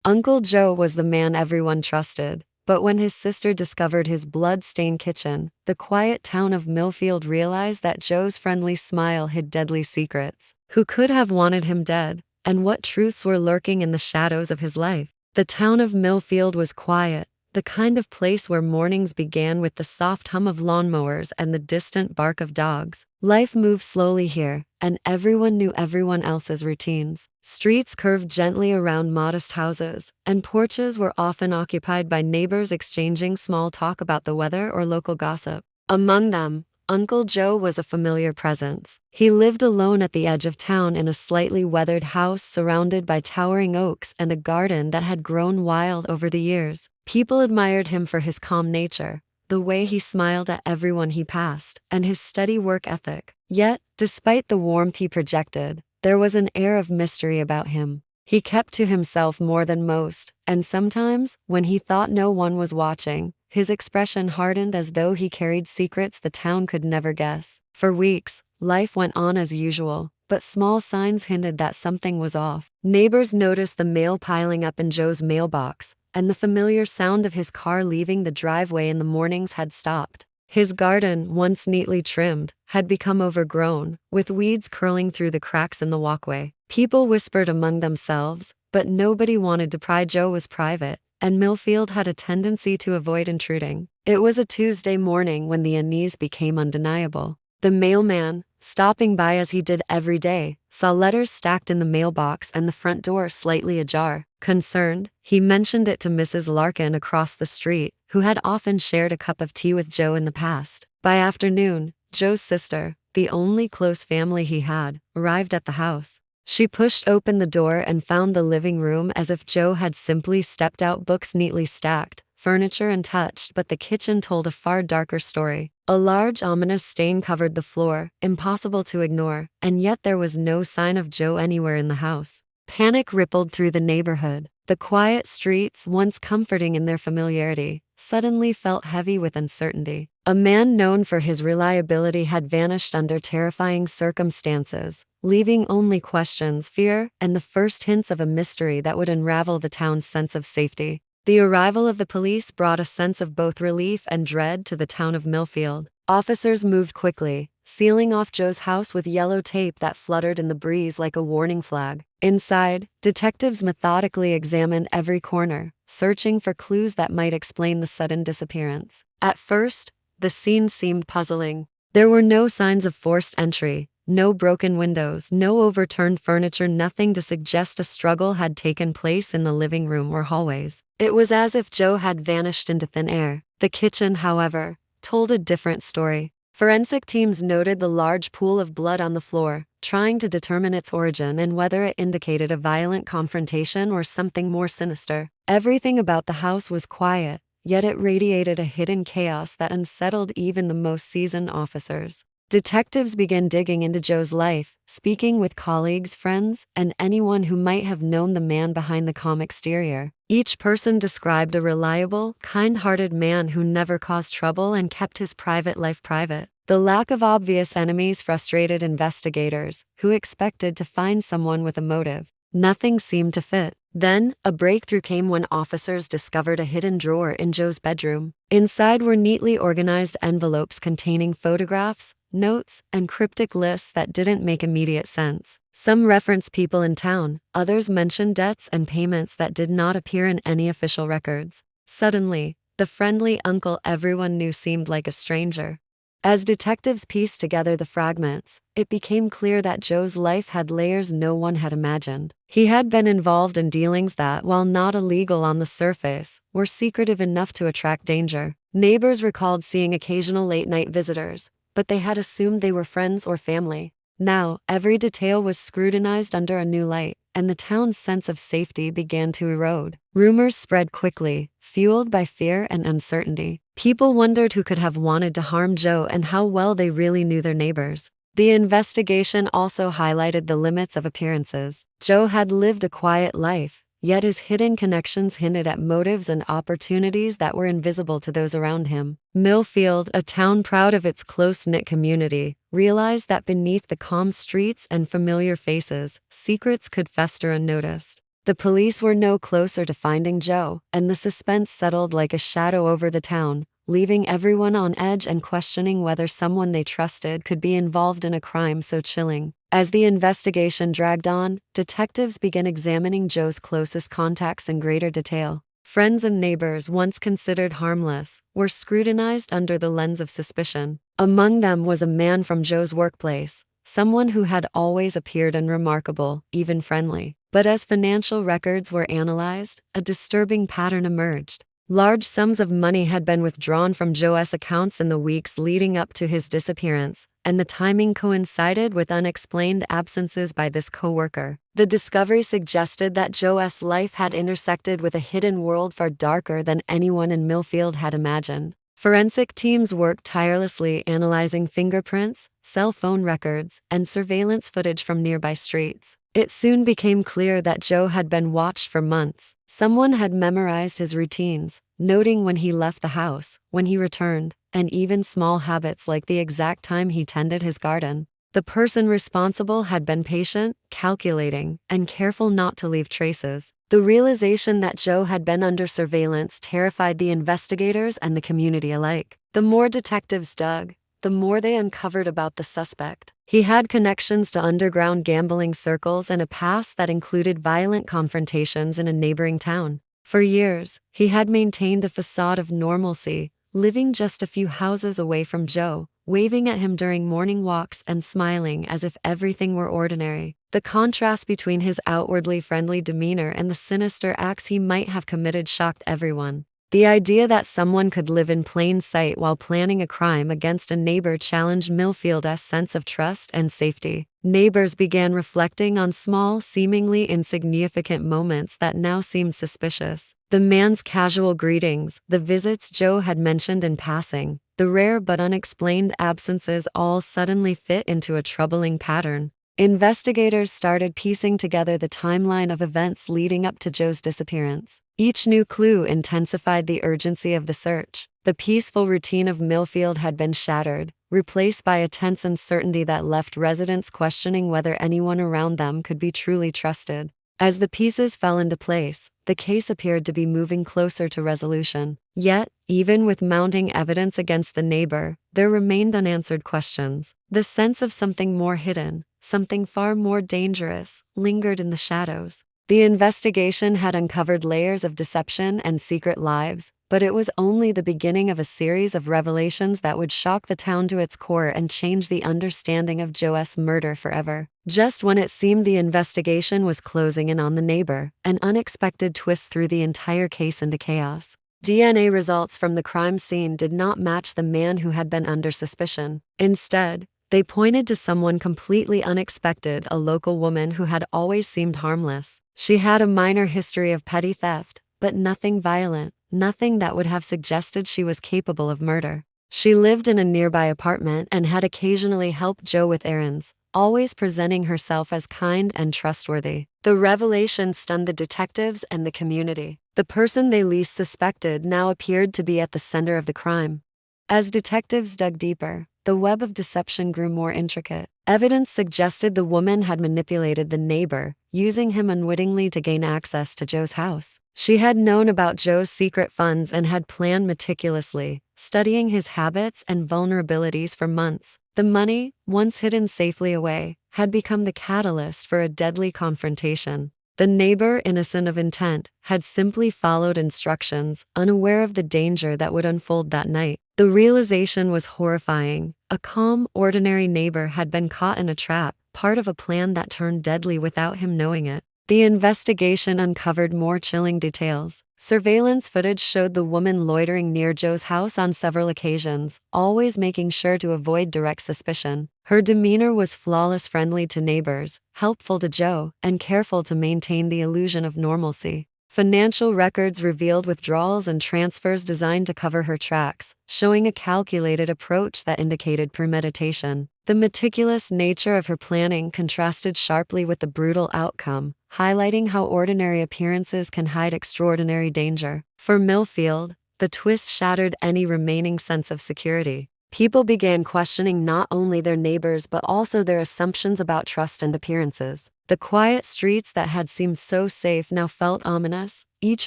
Uncle Joe was the man everyone trusted, but when his sister discovered his blood-stained kitchen, the quiet town of Millfield realized that Joe's friendly smile hid deadly secrets. Who could have wanted him dead, and what truths were lurking in the shadows of his life? The town of Millfield was quiet, the kind of place where mornings began with the soft hum of lawnmowers and the distant bark of dogs. Life moved slowly here, and everyone knew everyone else's routines. Streets curved gently around modest houses, and porches were often occupied by neighbors exchanging small talk about the weather or local gossip. Among them, Uncle Joe was a familiar presence. He lived alone at the edge of town in a slightly weathered house surrounded by towering oaks and a garden that had grown wild over the years. People admired him for his calm nature, the way he smiled at everyone he passed, and his steady work ethic. Yet, despite the warmth he projected, there was an air of mystery about him. He kept to himself more than most, and sometimes, when he thought no one was watching, his expression hardened as though he carried secrets the town could never guess. For weeks, life went on as usual, but small signs hinted that something was off. Neighbors noticed the mail piling up in Joe's mailbox, and the familiar sound of his car leaving the driveway in the mornings had stopped. His garden, once neatly trimmed, had become overgrown, with weeds curling through the cracks in the walkway. People whispered among themselves, but nobody wanted to pry. Joe was private, and Millfield had a tendency to avoid intruding. It was a Tuesday morning when the unease became undeniable. The mailman, stopping by as he did every day, saw letters stacked in the mailbox and the front door slightly ajar. Concerned, he mentioned it to Mrs. Larkin across the street, who had often shared a cup of tea with Joe in the past. By afternoon, Joe's sister, the only close family he had, arrived at the house. She pushed open the door and found the living room as if Joe had simply stepped out, books neatly stacked, furniture untouched, but the kitchen told a far darker story. A large ominous stain covered the floor, impossible to ignore, and yet there was no sign of Joe anywhere in the house. Panic rippled through the neighborhood. The quiet streets, once comforting in their familiarity, suddenly felt heavy with uncertainty. A man known for his reliability had vanished under terrifying circumstances, leaving only questions, fear, and the first hints of a mystery that would unravel the town's sense of safety. The arrival of the police brought a sense of both relief and dread to the town of Millfield. Officers moved quickly, sealing off Joe's house with yellow tape that fluttered in the breeze like a warning flag. Inside, detectives methodically examined every corner, searching for clues that might explain the sudden disappearance. At first, the scene seemed puzzling. There were no signs of forced entry, no broken windows, no overturned furniture, nothing to suggest a struggle had taken place in the living room or hallways. It was as if Joe had vanished into thin air. The kitchen, however, told a different story. Forensic teams noted the large pool of blood on the floor, trying to determine its origin and whether it indicated a violent confrontation or something more sinister. Everything about the house was quiet, yet it radiated a hidden chaos that unsettled even the most seasoned officers. Detectives began digging into Joe's life, speaking with colleagues, friends, and anyone who might have known the man behind the calm exterior. Each person described a reliable, kind-hearted man who never caused trouble and kept his private life private. The lack of obvious enemies frustrated investigators, who expected to find someone with a motive. Nothing seemed to fit. Then, a breakthrough came when officers discovered a hidden drawer in Joe's bedroom. Inside were neatly organized envelopes containing photographs, notes, and cryptic lists that didn't make immediate sense. Some referenced people in town, others mentioned debts and payments that did not appear in any official records. Suddenly, the friendly uncle everyone knew seemed like a stranger. As detectives pieced together the fragments, it became clear that Joe's life had layers no one had imagined. He had been involved in dealings that, while not illegal on the surface, were secretive enough to attract danger. Neighbors recalled seeing occasional late-night visitors, but they had assumed they were friends or family. Now, every detail was scrutinized under a new light, and the town's sense of safety began to erode. Rumors spread quickly, fueled by fear and uncertainty. People wondered who could have wanted to harm Joe and how well they really knew their neighbors. The investigation also highlighted the limits of appearances. Joe had lived a quiet life, yet his hidden connections hinted at motives and opportunities that were invisible to those around him. Millfield, a town proud of its close-knit community, realized that beneath the calm streets and familiar faces, secrets could fester unnoticed. The police were no closer to finding Joe, and the suspense settled like a shadow over the town, leaving everyone on edge and questioning whether someone they trusted could be involved in a crime so chilling. As the investigation dragged on, detectives began examining Joe's closest contacts in greater detail. Friends and neighbors, once considered harmless, were scrutinized under the lens of suspicion. Among them was a man from Joe's workplace, someone who had always appeared unremarkable, even friendly. But as financial records were analyzed, a disturbing pattern emerged. Large sums of money had been withdrawn from Joe's accounts in the weeks leading up to his disappearance, and the timing coincided with unexplained absences by this coworker. The discovery suggested that Joe's life had intersected with a hidden world far darker than anyone in Millfield had imagined. Forensic teams worked tirelessly analyzing fingerprints, cell phone records, and surveillance footage from nearby streets. It soon became clear that Joe had been watched for months. Someone had memorized his routines, noting when he left the house, when he returned, and even small habits like the exact time he tended his garden. The person responsible had been patient, calculating, and careful not to leave traces. The realization that Joe had been under surveillance terrified the investigators and the community alike. The more detectives dug, the more they uncovered about the suspect. He had connections to underground gambling circles and a past that included violent confrontations in a neighboring town. For years, he had maintained a facade of normalcy, living just a few houses away from Joe, waving at him during morning walks and smiling as if everything were ordinary. The contrast between his outwardly friendly demeanor and the sinister acts he might have committed shocked everyone. The idea that someone could live in plain sight while planning a crime against a neighbor challenged Millfield's sense of trust and safety. Neighbors began reflecting on small, seemingly insignificant moments that now seemed suspicious. The man's casual greetings, the visits Joe had mentioned in passing, the rare but unexplained absences all suddenly fit into a troubling pattern. Investigators started piecing together the timeline of events leading up to Joe's disappearance. Each new clue intensified the urgency of the search. The peaceful routine of Millfield had been shattered, replaced by a tense uncertainty that left residents questioning whether anyone around them could be truly trusted. As the pieces fell into place, the case appeared to be moving closer to resolution. Yet, even with mounting evidence against the neighbor, there remained unanswered questions. The sense of something more hidden, something far more dangerous, lingered in the shadows. The investigation had uncovered layers of deception and secret lives, but it was only the beginning of a series of revelations that would shock the town to its core and change the understanding of Joe's murder forever. Just when it seemed the investigation was closing in on the neighbor, an unexpected twist threw the entire case into chaos. DNA results from the crime scene did not match the man who had been under suspicion. Instead, they pointed to someone completely unexpected, a local woman who had always seemed harmless. She had a minor history of petty theft, but nothing violent, nothing that would have suggested she was capable of murder. She lived in a nearby apartment and had occasionally helped Joe with errands, always presenting herself as kind and trustworthy. The revelation stunned the detectives and the community. The person they least suspected now appeared to be at the center of the crime. As detectives dug deeper, the web of deception grew more intricate. Evidence suggested the woman had manipulated the neighbor, using him unwittingly to gain access to Joe's house. She had known about Joe's secret funds and had planned meticulously, studying his habits and vulnerabilities for months. The money, once hidden safely away, had become the catalyst for a deadly confrontation. The neighbor, innocent of intent, had simply followed instructions, unaware of the danger that would unfold that night. The realization was horrifying. A calm, ordinary neighbor had been caught in a trap, part of a plan that turned deadly without him knowing it. The investigation uncovered more chilling details. Surveillance footage showed the woman loitering near Joe's house on several occasions, always making sure to avoid direct suspicion. Her demeanor was flawless, friendly to neighbors, helpful to Joe, and careful to maintain the illusion of normalcy. Financial records revealed withdrawals and transfers designed to cover her tracks, showing a calculated approach that indicated premeditation. The meticulous nature of her planning contrasted sharply with the brutal outcome, highlighting how ordinary appearances can hide extraordinary danger. For Millfield, the twist shattered any remaining sense of security. People began questioning not only their neighbors but also their assumptions about trust and appearances. The quiet streets that had seemed so safe now felt ominous, each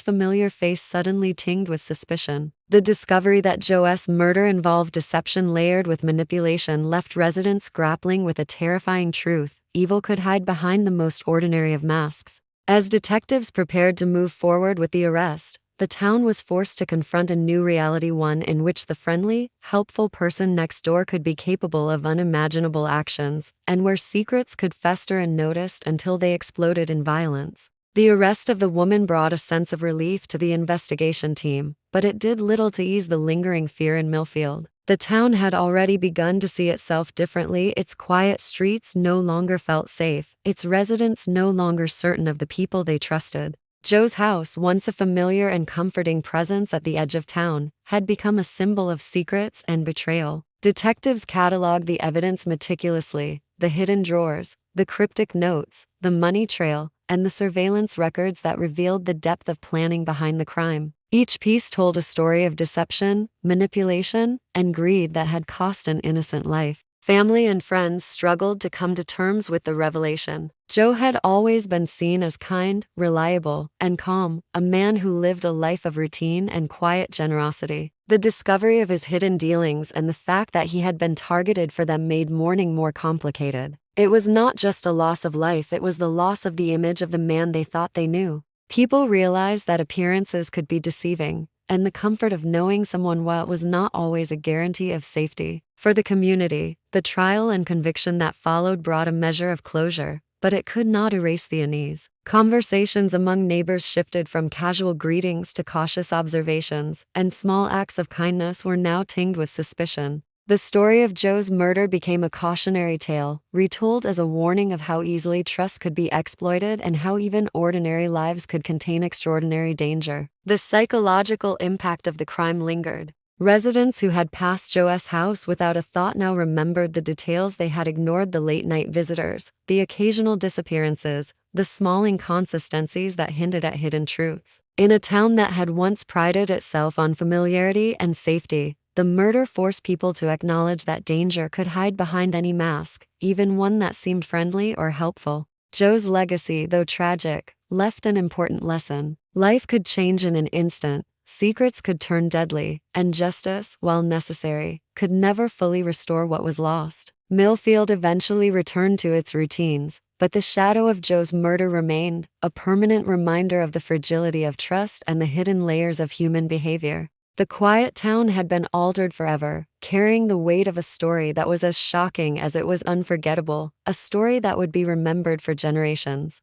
familiar face suddenly tinged with suspicion. The discovery that Joe's murder involved deception layered with manipulation left residents grappling with a terrifying truth: evil could hide behind the most ordinary of masks. As detectives prepared to move forward with the arrest, the town was forced to confront a new reality, one in which the friendly, helpful person next door could be capable of unimaginable actions, and where secrets could fester unnoticed until they exploded in violence. The arrest of the woman brought a sense of relief to the investigation team, but it did little to ease the lingering fear in Millfield. The town had already begun to see itself differently. Its quiet streets no longer felt safe, its residents no longer certain of the people they trusted. Joe's house, once a familiar and comforting presence at the edge of town, had become a symbol of secrets and betrayal. Detectives cataloged the evidence meticulously: the hidden drawers, the cryptic notes, the money trail, and the surveillance records that revealed the depth of planning behind the crime. Each piece told a story of deception, manipulation, and greed that had cost an innocent life. Family and friends struggled to come to terms with the revelation. Joe had always been seen as kind, reliable, and calm, a man who lived a life of routine and quiet generosity. The discovery of his hidden dealings and the fact that he had been targeted for them made mourning more complicated. It was not just a loss of life, it was the loss of the image of the man they thought they knew. People realized that appearances could be deceiving, and the comfort of knowing someone well was not always a guarantee of safety. For the community, the trial and conviction that followed brought a measure of closure, but it could not erase the unease. Conversations among neighbors shifted from casual greetings to cautious observations, and small acts of kindness were now tinged with suspicion. The story of Joe's murder became a cautionary tale, retold as a warning of how easily trust could be exploited and how even ordinary lives could contain extraordinary danger. The psychological impact of the crime lingered. Residents who had passed Joe's house without a thought now remembered the details they had ignored: the late-night visitors, the occasional disappearances, the small inconsistencies that hinted at hidden truths. In a town that had once prided itself on familiarity and safety, the murder forced people to acknowledge that danger could hide behind any mask, even one that seemed friendly or helpful. Joe's legacy, though tragic, left an important lesson. Life could change in an instant. Secrets could turn deadly, and justice, while necessary, could never fully restore what was lost. Millfield eventually returned to its routines, but the shadow of Joe's murder remained, a permanent reminder of the fragility of trust and the hidden layers of human behavior. The quiet town had been altered forever, carrying the weight of a story that was as shocking as it was unforgettable, a story that would be remembered for generations.